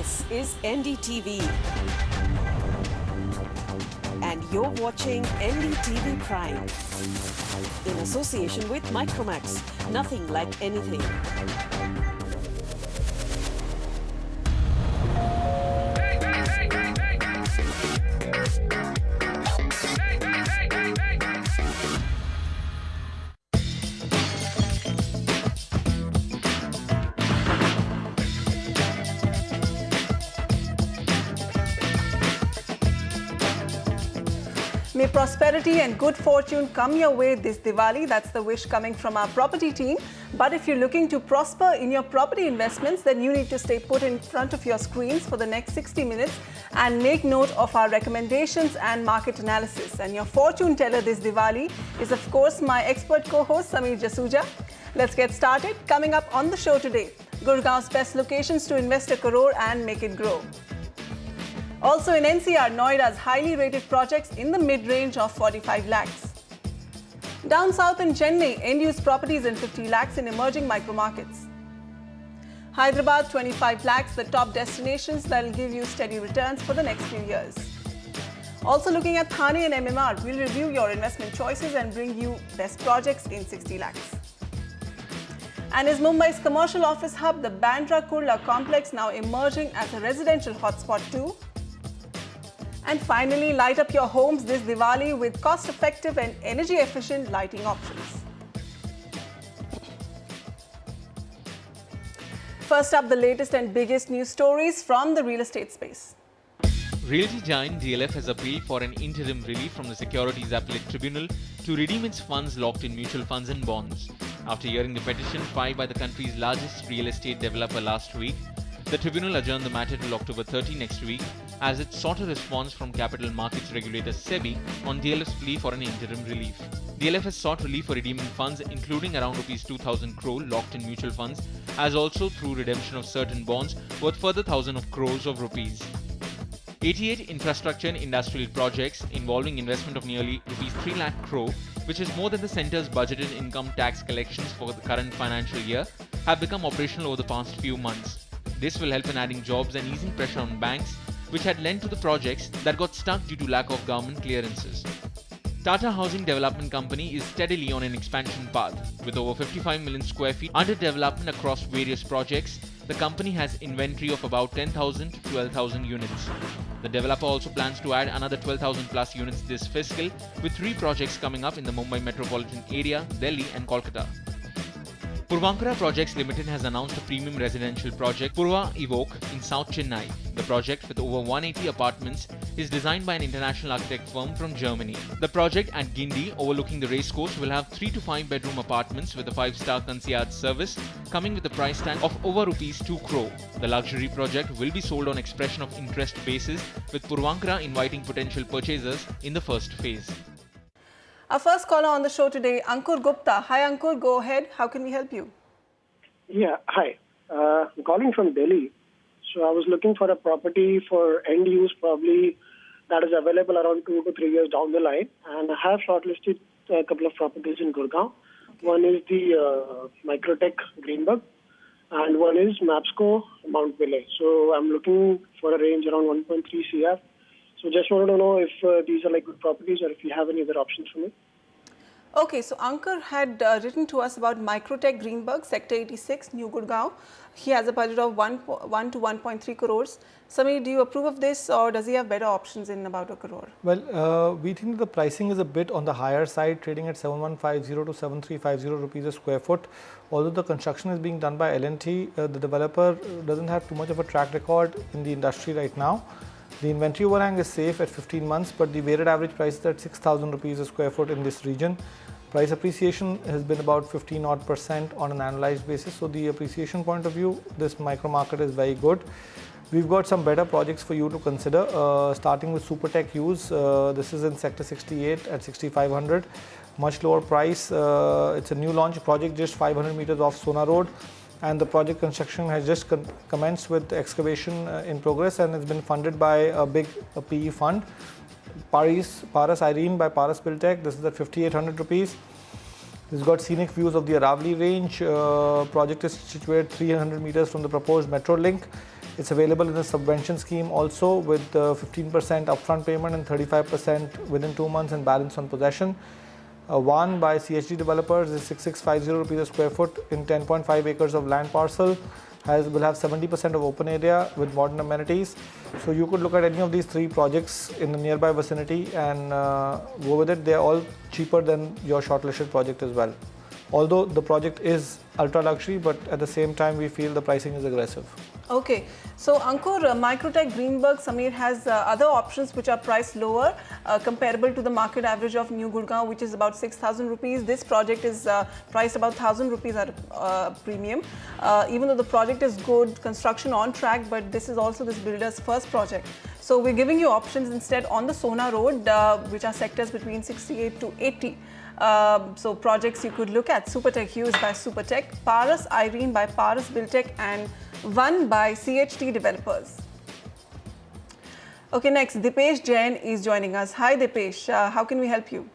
This is NDTV. And you're watching NDTV Prime. In association with Micromax. Nothing like anything. May prosperity and good fortune come your way this Diwali. That's the wish coming from our property team. But if you're looking to prosper in your property investments, then you need to stay put in front of your screens for the next 60 minutes and make note of our recommendations and market analysis. And your fortune teller this Diwali is, of course, my expert co-host, Sameer Jasuja. Let's get started. Coming up on the show today, Gurgaon's best locations to invest a crore and make it grow. Also in NCR, Noida's highly rated projects in the mid-range of 45 lakhs. Down south in Chennai, end-use properties in 50 lakhs in emerging micro-markets. Hyderabad, 25 lakhs, the top destinations that will give you steady returns for the next few years. Also looking at Thane and MMR, we'll review your investment choices and bring you best projects in 60 lakhs. And is Mumbai's commercial office hub, the Bandra Kurla complex, now emerging as a residential hotspot too? And finally, light up your homes this Diwali with cost-effective and energy-efficient lighting options. First up, the latest and biggest news stories from the real estate space. Realty giant DLF has appealed for an interim relief from the Securities Appellate Tribunal to redeem its funds locked in mutual funds and bonds. After hearing the petition filed by the country's largest real estate developer last week, the tribunal adjourned the matter till October 30 next week as it sought a response from capital markets regulator SEBI on DLF's plea for an interim relief. DLF has sought relief for redeeming funds including around Rs 2,000 crore locked in mutual funds, as also through redemption of certain bonds worth further thousands of crores of rupees. 88 infrastructure and industrial projects involving investment of nearly Rs 3 lakh crore, which is more than the centre's budgeted income tax collections for the current financial year, have become operational over the past few months. This will help in adding jobs and easing pressure on banks, which had lent to the projects that got stuck due to lack of government clearances. Tata Housing Development Company is steadily on an expansion path. With over 55 million square feet under development across various projects, the company has inventory of about 10,000 to 12,000 units. The developer also plans to add another 12,000 plus units this fiscal, with 3 projects coming up in the Mumbai metropolitan area, Delhi and Kolkata. Puravankara Projects Limited has announced a premium residential project, Purva Evoke, in South Chennai. The project, with over 180 apartments, is designed by an international architect firm from Germany. The project at Guindy, overlooking the racecourse, will have 3 to 5 bedroom apartments with a 5-star concierge service, coming with a price tag of over Rs 2 crore. The luxury project will be sold on expression of interest basis, with Puravankara inviting potential purchasers in the first phase. Our first caller on the show today, Ankur Gupta. Hi Ankur, go ahead. How can we help you? Yeah, hi. I'm calling from Delhi. So I was looking for a property for end use probably that is available around 2 to 3 years down the line. And I have shortlisted a couple of properties in Gurgaon. Okay. One is the Microtech Greenberg and one is Mapsco Mount Villay. So I'm looking for a range around 1.3 CR. So just wanted to know if these are like good properties or if you have any other options for me. Okay, so Ankur had written to us about Microtech Greenberg, Sector 86, New Gurgaon. He has a budget of 1 to 1.3 crores. Sameer, do you approve of this or does he have better options in about a crore? Well, we think the pricing is a bit on the higher side, trading at 7150 to 7350 rupees a square foot. Although the construction is being done by L&T, the developer doesn't have too much of a track record in the industry right now. The inventory overhang is safe at 15 months, but the weighted average price is at 6,000 rupees a square foot in this region. Price appreciation has been about 15% on an annualized basis. So the appreciation point of view, this micro market is very good. We've got some better projects for you to consider, starting with Supertech Use. This is in Sector 68 at 6,500. Much lower price. It's a new launch project, just 500 meters off Sona Road. And the project construction has just commenced with excavation in progress and it's been funded by a big PE fund. Paras Irene by Paras Buildtech. This is at 5,800 rupees. It's got scenic views of the Aravali range. Project is situated 300 meters from the proposed metro link. It's available in the subvention scheme also with 15% upfront payment and 35% within 2 months and balance on possession. One by CHD developers is 6650 rupees a square foot in 10.5 acres of land parcel. Will have 70% of open area with modern amenities. So you could look at any of these 3 projects in the nearby vicinity and go with it. They are all cheaper than your shortlisted project as well. Although the project is ultra luxury, but at the same time we feel the pricing is aggressive. Okay, so Ankur, Microtech Greenberg Samir has other options which are priced lower, comparable to the market average of New Gurgaon, which is about 6,000 rupees. This project is priced about 1,000 rupees at premium. Even though the project is good, construction on track, but this is also this builder's first project. So we're giving you options instead on the Sona Road, which are sectors between 68 to 80. So projects you could look at: Supertech Hughes by Supertech, Paras Irene by Paras Buildtech, and One by CHT Developers. Okay, next Dipesh Jain is joining us. Hi Dipesh, how can we help you?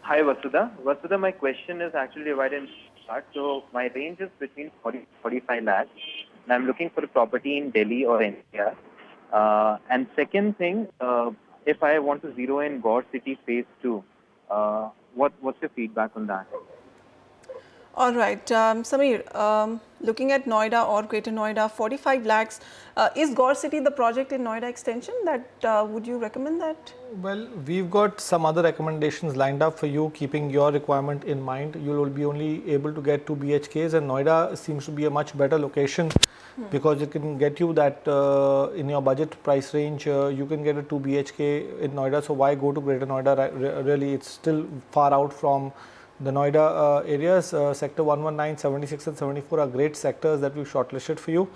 Hi Vasudha. Vasudha, my question is actually divided in part. So my range is between 40-45 lakhs, and I'm looking for a property in Delhi or NCR. And second thing, if I want to zero in Gaur City Phase 2, what's your feedback on that? All right, Samir, looking at Noida or Greater Noida, 45 lakhs. Is Gaur City the project in Noida extension that would you recommend that? Well, we've got some other recommendations lined up for you, keeping your requirement in mind. You will be only able to get 2 BHKs, and Noida seems to be a much better location because it can get you that in your budget price range. You can get a 2 BHK in Noida. So why go to Greater Noida? Really, it's still far out from the Noida areas. Sector 119, 76 and 74 are great sectors that we've shortlisted for you.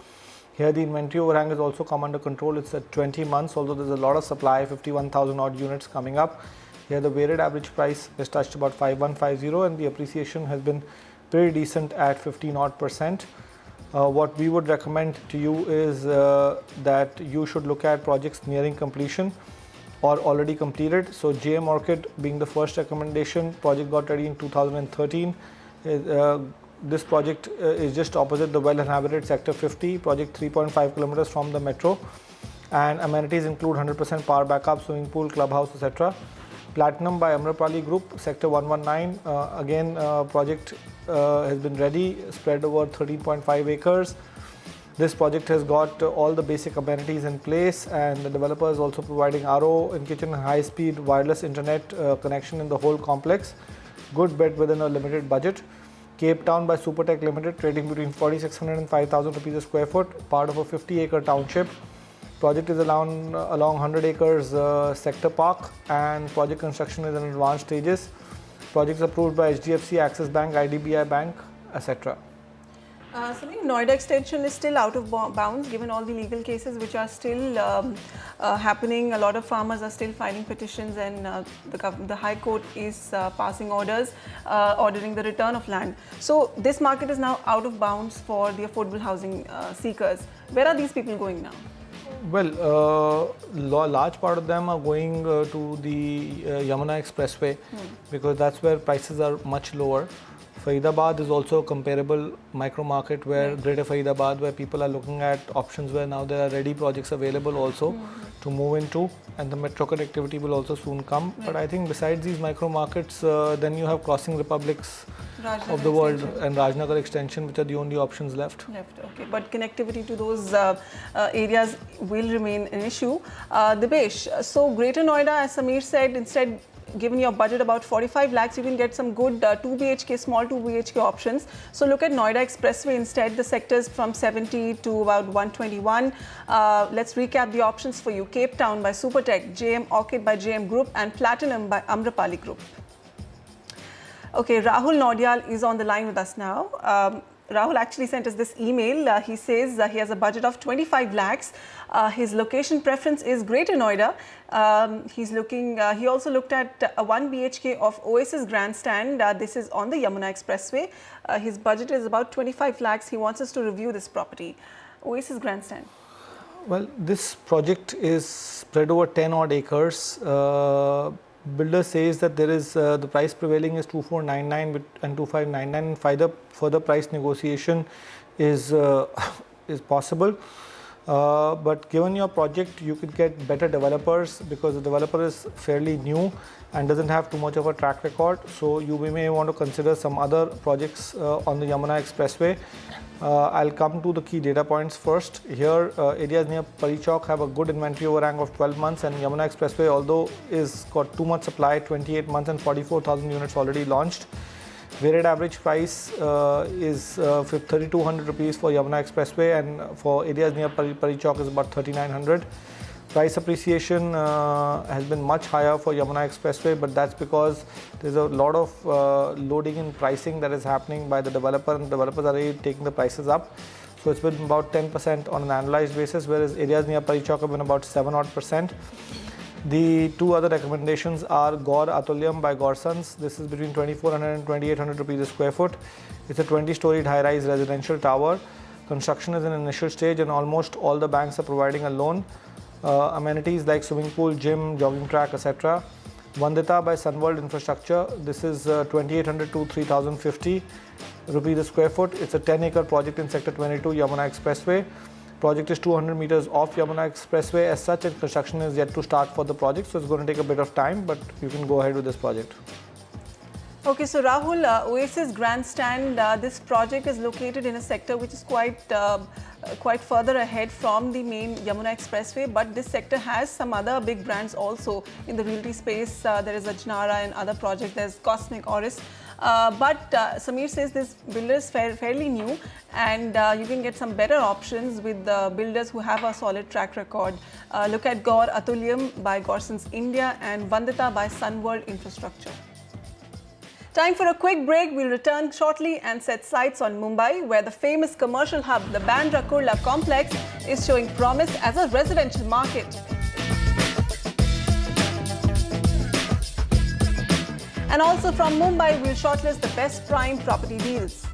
Here the inventory overhang has also come under control. It's at 20 months, although there's a lot of supply, 51,000 odd units coming up. Here the weighted average price has touched about 5150 and the appreciation has been pretty decent at 15 odd %. What we would recommend to you is that you should look at projects nearing completion or already completed. So JM Orchid being the first recommendation, project got ready in 2013. This project is just opposite the well-inhabited Sector 50, project 3.5 kilometers from the metro, and amenities include 100% power backup, swimming pool, clubhouse, etc. Platinum by Amrapali Group, Sector 119, again project has been ready, spread over 13.5 acres. This project has got all the basic amenities in place, and the developer is also providing RO in kitchen and high-speed wireless internet connection in the whole complex. Good bet within a limited budget. Cape Town by Supertech Limited, trading between 4,600 and 5,000 rupees a square foot, part of a 50-acre township. Project is along 100 acres sector park, and project construction is in advanced stages. Projects approved by HDFC, Axis Bank, IDBI Bank, etc. Samir, Noida extension is still out of bounds given all the legal cases which are still happening. A lot of farmers are still filing petitions, and the High Court is passing orders ordering the return of land. So this market is now out of bounds for the affordable housing seekers. Where are these people going now? Well, large part of them are going to the Yamuna Expressway because that's where prices are much lower. Faridabad is also a comparable micro market where Greater Faridabad, where people are looking at options where now there are ready projects available also to move into, and the metro connectivity will also soon come. But I think besides these micro markets, then you have crossing republics of the world and Rajnagar extension, which are the only options left. Okay, but connectivity to those areas will remain an issue. Dipesh, so Greater Noida, as Samir said, instead, given your budget about 45 lakhs, you can get some good 2 BHK, small 2 BHK options. So look at Noida Expressway instead, the sectors from 70 to about 121. Let's recap the options for you. Cape Town by Supertech, JM Orchid by JM Group, and Platinum by Amrapali Group. Okay, Rahul Nodial is on the line with us now. Rahul actually sent us this email. He says he has a budget of 25 lakhs. His location preference is Greater Noida. He also looked at a 1 BHK of Oasis Grandstand. This is on the Yamuna Expressway. His budget is about 25 lakhs. He wants us to review this property. Oasis Grandstand. Well, this project is spread over 10 odd acres. Builder says that there is the price prevailing is 2499 and 2599, and further price negotiation is possible. But given your project, you could get better developers because the developer is fairly new and doesn't have too much of a track record. So you may want to consider some other projects on the Yamuna Expressway. I'll come to the key data points first. Here, areas near Pari Chowk have a good inventory overhang of 12 months, and Yamuna Expressway, although is got too much supply, 28 months and 44,000 units already launched. Weighted average price is 3,200 rupees for Yamuna Expressway, and for areas near Pari Chowk is about 3,900. Price appreciation has been much higher for Yamuna Expressway, but that's because there's a lot of loading and pricing that is happening by the developer, and developers are already taking the prices up. So it's been about 10% on an annualized basis, whereas areas near Pari Chowk have been about 7% odd. The two other recommendations are Gaur Atulyam by Gorsons. This is between 2,400 and 2,800 rupees a square foot. It's a 20-storied high-rise residential tower. Construction is in initial stage, and almost all the banks are providing a loan. Amenities like swimming pool, gym, jogging track, etc. Vandita by Sunworld Infrastructure. This is 2,800 to 3,050 rupees a square foot. It's a 10-acre project in Sector 22, Yamuna Expressway. Project is 200 meters off Yamuna Expressway as such, and construction is yet to start for the project, so it's going to take a bit of time, but you can go ahead with this project. Okay, so Rahul, Oasis Grandstand, this project is located in a sector which is quite further ahead from the main Yamuna Expressway, but this sector has some other big brands also in the realty space. There is Ajnara and other projects, there's Cosmic Oris. But Samir says this builder is fairly new, and you can get some better options with the builders who have a solid track record. Look at Gaur Atulyam by Gorsons India and Vandita by Sunworld Infrastructure. Time for a quick break. We'll return shortly and set sights on Mumbai, where the famous commercial hub, the Bandra Kurla complex, is showing promise as a residential market. And also from Mumbai, we'll shortlist the best prime property deals.